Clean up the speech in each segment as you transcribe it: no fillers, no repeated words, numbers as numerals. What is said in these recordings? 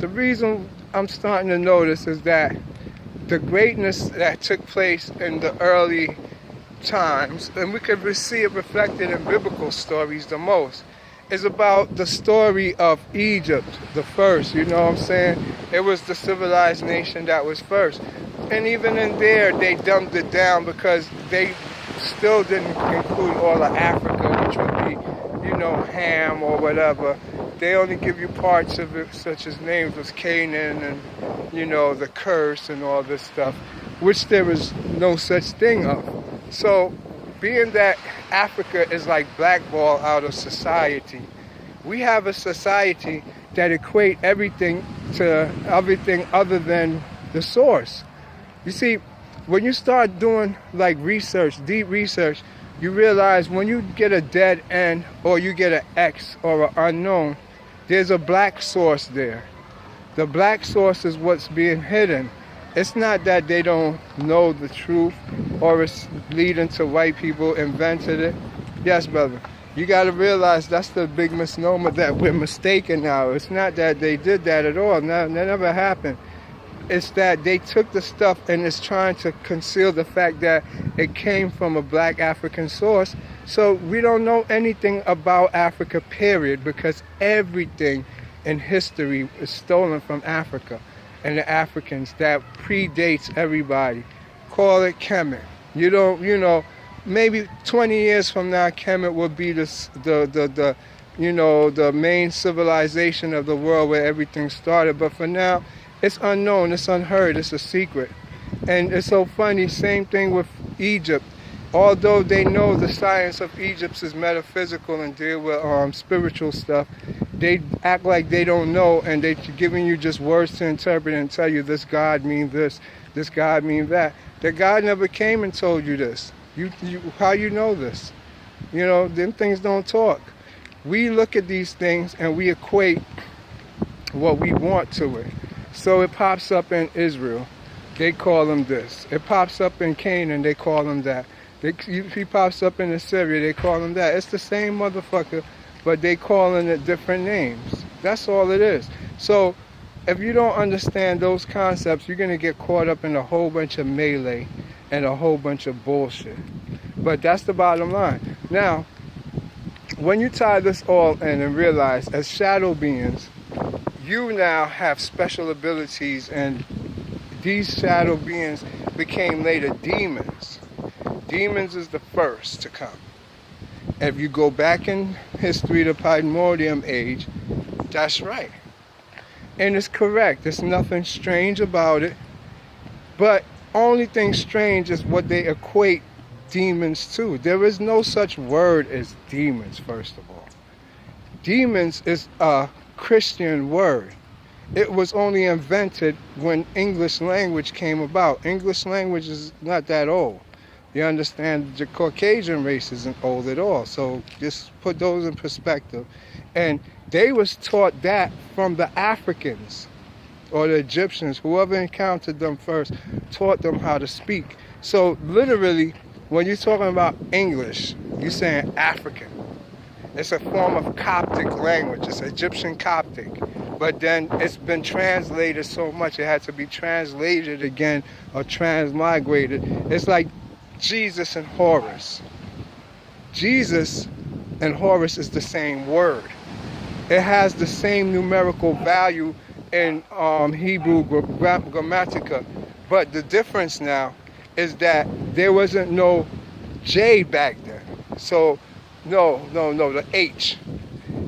the reason I'm starting to notice is that the greatness that took place in the early times, and we could see it reflected in biblical stories the most, is about the story of Egypt, the first, you know what I'm saying? It was the civilized nation that was first. And even in there, they dumbed it down because they still didn't include all of Africa, which would be, you know, Ham or whatever. They only give you parts of it, such as names was Canaan and, you know, the curse and all this stuff, which there is no such thing of. So, being that Africa is like blackball out of society, we have a society that equate everything to everything other than the source. You see, when you start doing like research, deep research, you realize when you get a dead end or you get an X or an unknown, there's a black source there. The black source is what's being hidden. It's not that they don't know the truth or it's leading to white people invented it. Yes, brother. You got to realize that's the big misnomer that we're mistaken now. It's not that they did that at all. No, that never happened. It's that they took the stuff and it's trying to conceal the fact that it came from a black African source. So we don't know anything about Africa, period, because everything in history is stolen from Africa and the Africans that predates everybody. Call it Kemet. You don't, you know, maybe 20 years from now, Kemet will be the main civilization of the world where everything started. But for now, it's unknown, it's unheard, it's a secret. And it's so funny, same thing with Egypt. Although they know the science of Egypt is metaphysical and deal with spiritual stuff, they act like they don't know, and they're giving you just words to interpret and tell you this God means this God means that. That God never came and told you this. How you know this? You know, them things don't talk. We look at these things and we equate what we want to it. So it pops up in Israel, they call them this. It pops up in Canaan, they call them that. He pops up in Assyria, they call him that. It's the same motherfucker, but they calling it different names. That's all it is. So if you don't understand those concepts, you're going to get caught up in a whole bunch of melee and a whole bunch of bullshit. But that's the bottom line. Now, when you tie this all in and realize, as shadow beings, you now have special abilities, and these shadow beings became later demons. Demons is the first to come. If you go back in history, the primordial age, that's right. And it's correct. There's nothing strange about it. But only thing strange is what they equate demons to. There is no such word as demons, first of all. Demons is a Christian word. It was only invented when English language came about. English language is not that old. You understand, the Caucasian race isn't old at all. So just put those in perspective. And they was taught that from the Africans or the Egyptians, whoever encountered them first, taught them how to speak. So literally, when you're talking about English, you're saying African. It's a form of Coptic language. It's Egyptian Coptic. But then it's been translated so much, it had to be translated again or transmigrated. It's like Jesus and Horus. Jesus and Horus is the same word. It has the same numerical value in Hebrew grammatica. But the difference now is that there wasn't no J back then. So, no, the H.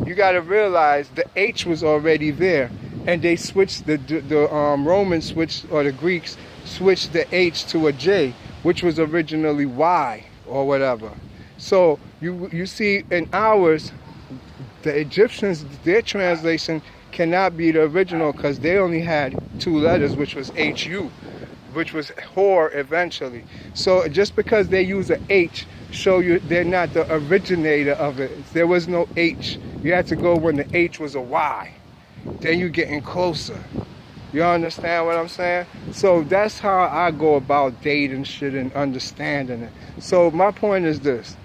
You got to realize the H was already there. And they switched, the Romans switched, or the Greeks switched the H to a J, which was originally Y or whatever. So you see in ours, the Egyptians, their translation cannot be the original because they only had two letters, which was HU, which was whore eventually. So just because they use an H, show you they're not the originator of it. There was no H. You had to go when the H was a Y. Then you're getting closer. You understand what I'm saying? So that's how I go about dating shit and understanding it. So my point is this.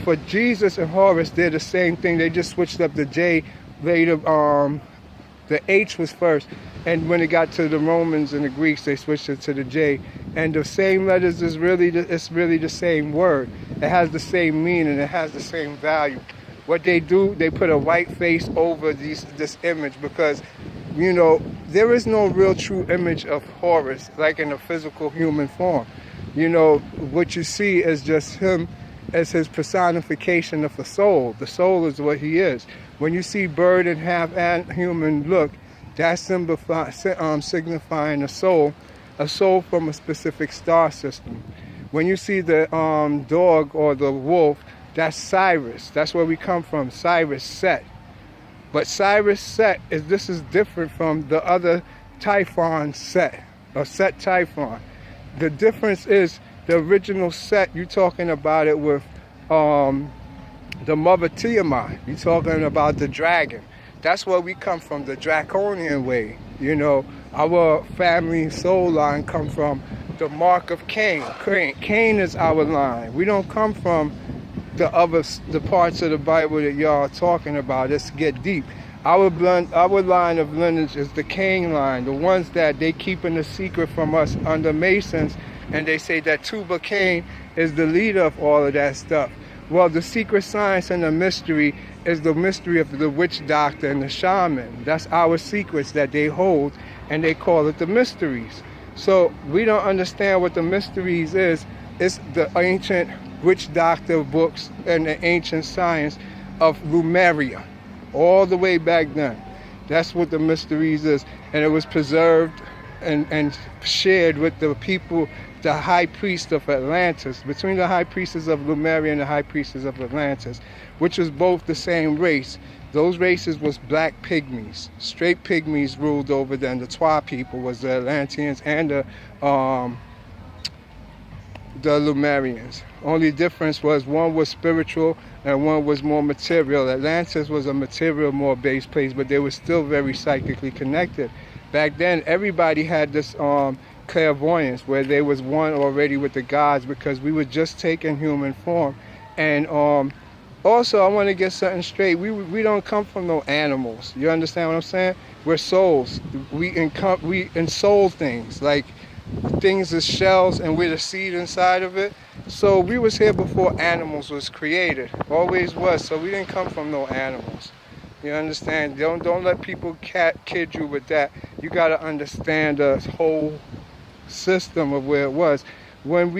For Jesus and Horus, they're the same thing. They just switched up the J later The H was first, and when it got to the Romans and the Greeks, they switched it to the J. And the same letters is really it's really the same word. It has the same meaning. It has the same value. What they do, they put a white face over this image because, you know, there is no real true image of Horus like in a physical human form. You know, what you see is just him as his personification of the soul. The soul is what he is. When you see bird and half human look, that's signifying a soul from a specific star system. When you see the dog or the wolf, that's Cyrus. That's where we come from, Cyrus Set. But Cyrus Set this is different from the other Typhon Set, or Set Typhon. The difference is the original Set, you're talking about it with the mother Tiamat. You're talking about the dragon. That's where we come from, the draconian way. You know, our family soul line come from the mark of Cain. Cain is our line. We don't come from the parts of the Bible that y'all are talking about. Let's get deep. Our line of lineage is the Cain line, the ones that they keeping the secret from us under Masons, and they say that Tubal Cain is the leader of all of that stuff. Well, the secret science and the mystery is the mystery of the witch doctor and the shaman. That's our secrets that they hold, and they call it the mysteries. So we don't understand what the mysteries is. It's the ancient witch doctor books and the ancient science of Lemuria, all the way back then. That's what the mysteries is. And it was preserved and shared with the people, the high priest of Atlantis, between the high priestess of Lemuria and the high priestess of Atlantis, which was both the same race. Those races was black Pygmies. Straight Pygmies ruled over them. The Pthwa people was the Atlanteans and the Lemurians. Only difference was one was spiritual and one was more material. Atlantis was a material, more based place, but they were still very psychically connected. Back then, everybody had this clairvoyance where they was one already with the gods, because we were just taking human form. And also, I want to get something straight. We don't come from no animals. You understand what I'm saying? We're souls. We ensoul things, like things as shells, and we're the seed inside of it. So we was here before animals was created. Always was. So we didn't come from no animals. You understand? Don't let people kid you with that. You got to understand the whole system of where it was. When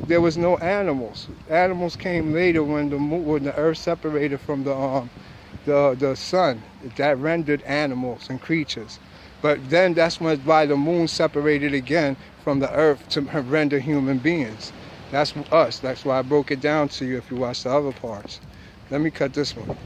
there was no animals. Animals came later when the earth separated from the sun. That rendered animals and creatures. But then that's why the moon separated again from the earth to render human beings. That's us. That's why I broke it down to you if you watch the other parts. Let me cut this one.